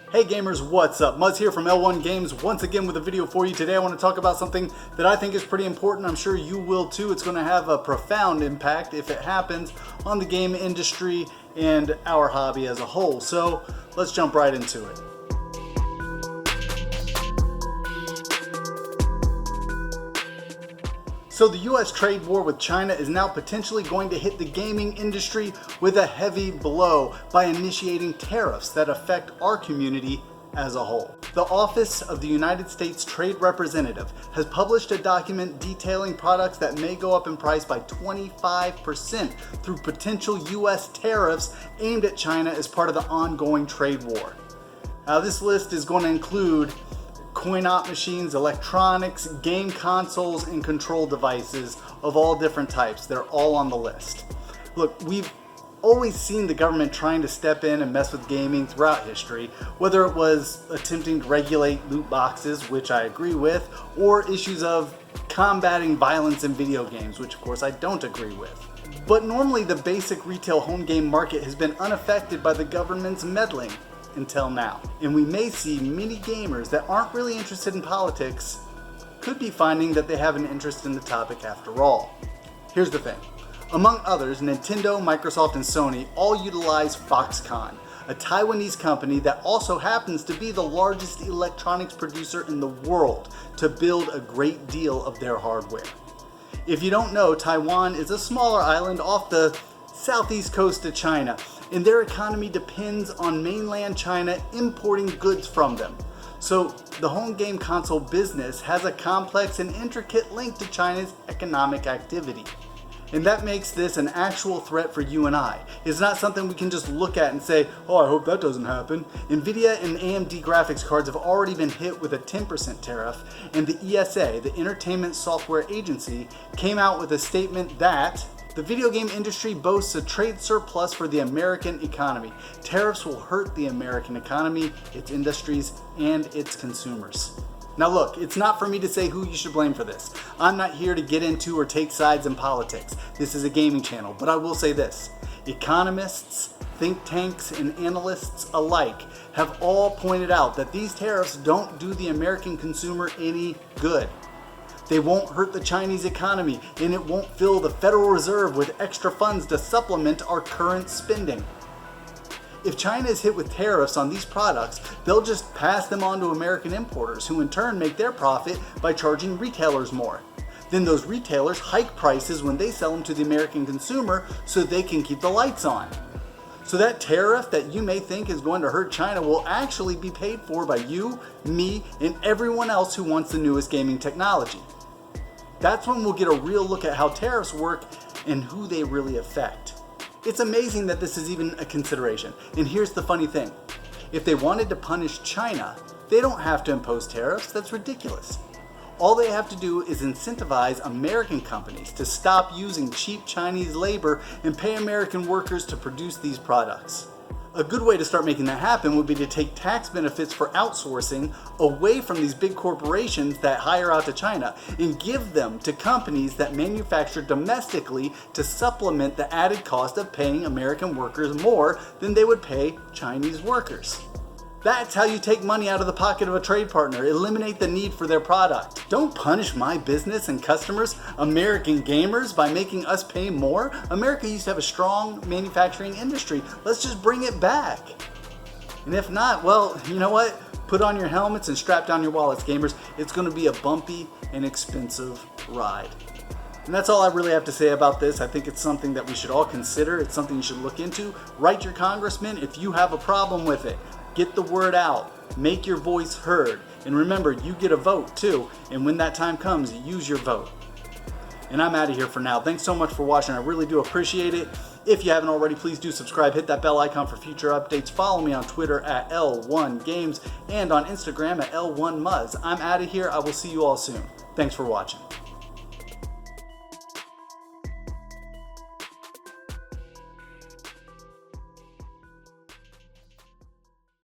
Hey gamers, what's up? Muzz here from L1 Games once again with a video for you. Today I want to talk about something that I think is pretty important. I'm sure you will too. It's going to have a profound impact, if it happens, on the game industry and our hobby as a whole. So let's jump right into it. So the US trade war with China is now potentially going to hit the gaming industry with a heavy blow by initiating tariffs that affect our community as a whole. The Office of the United States Trade Representative has published a document detailing products that may go up in price by 25% through potential US tariffs aimed at China as part of the ongoing trade war. Now this list is going to include coin-op machines, electronics, game consoles, and control devices of all different types. They're all on the list. Look, we've always seen the government trying to step in and mess with gaming throughout history, whether it was attempting to regulate loot boxes, which I agree with, or issues of combating violence in video games, which of course I don't agree with. But normally the basic retail home game market has been unaffected by the government's meddling until now. And we may see many gamers that aren't really interested in politics could be finding that they have an interest in the topic after all. Here's the thing. Among others, Nintendo, Microsoft, and Sony all utilize Foxconn, a Taiwanese company that also happens to be the largest electronics producer in the world, to build a great deal of their hardware. If you don't know, Taiwan is a smaller island off the southeast coast of China, and their economy depends on mainland China importing goods from them. So the home game console business has a complex and intricate link to China's economic activity. And that makes this an actual threat for you and I. It's not something we can just look at and say, oh, I hope that doesn't happen. Nvidia and AMD graphics cards have already been hit with a 10% tariff, and the ESA, the Entertainment Software Agency, came out with a statement that the video game industry boasts a trade surplus for the American economy. Tariffs will hurt the American economy, its industries, and its consumers. Now look, it's not for me to say who you should blame for this. I'm not here to get into or take sides in politics. This is a gaming channel, but I will say this. Economists, think tanks, and analysts alike have all pointed out that these tariffs don't do the American consumer any good. They won't hurt the Chinese economy, and it won't fill the Federal Reserve with extra funds to supplement our current spending. If China is hit with tariffs on these products, they'll just pass them on to American importers, who in turn make their profit by charging retailers more. Then those retailers hike prices when they sell them to the American consumer so they can keep the lights on. So that tariff that you may think is going to hurt China will actually be paid for by you, me, and everyone else who wants the newest gaming technology. That's when we'll get a real look at how tariffs work and who they really affect. It's amazing that this is even a consideration. And here's the funny thing. If they wanted to punish China, they don't have to impose tariffs. That's ridiculous. All they have to do is incentivize American companies to stop using cheap Chinese labor and pay American workers to produce these products. A good way to start making that happen would be to take tax benefits for outsourcing away from these big corporations that hire out to China and give them to companies that manufacture domestically to supplement the added cost of paying American workers more than they would pay Chinese workers. That's how you take money out of the pocket of a trade partner, eliminate the need for their product. Don't punish my business and customers, American gamers, by making us pay more. America used to have a strong manufacturing industry. Let's just bring it back. And if not, well, you know what? Put on your helmets and strap down your wallets, gamers. It's going to be a bumpy and expensive ride. And that's all I really have to say about this. I think it's something that we should all consider. It's something you should look into. Write your congressman if you have a problem with it. Get the word out, make your voice heard, and remember, you get a vote too, and when that time comes, use your vote. And I'm out of here for now. Thanks so much for watching. I really do appreciate it. If you haven't already, please do subscribe, hit that bell icon for future updates. Follow me on Twitter at L1Games and on Instagram at L1Muzz. I'm out of here. I will see you all soon. Thanks for watching.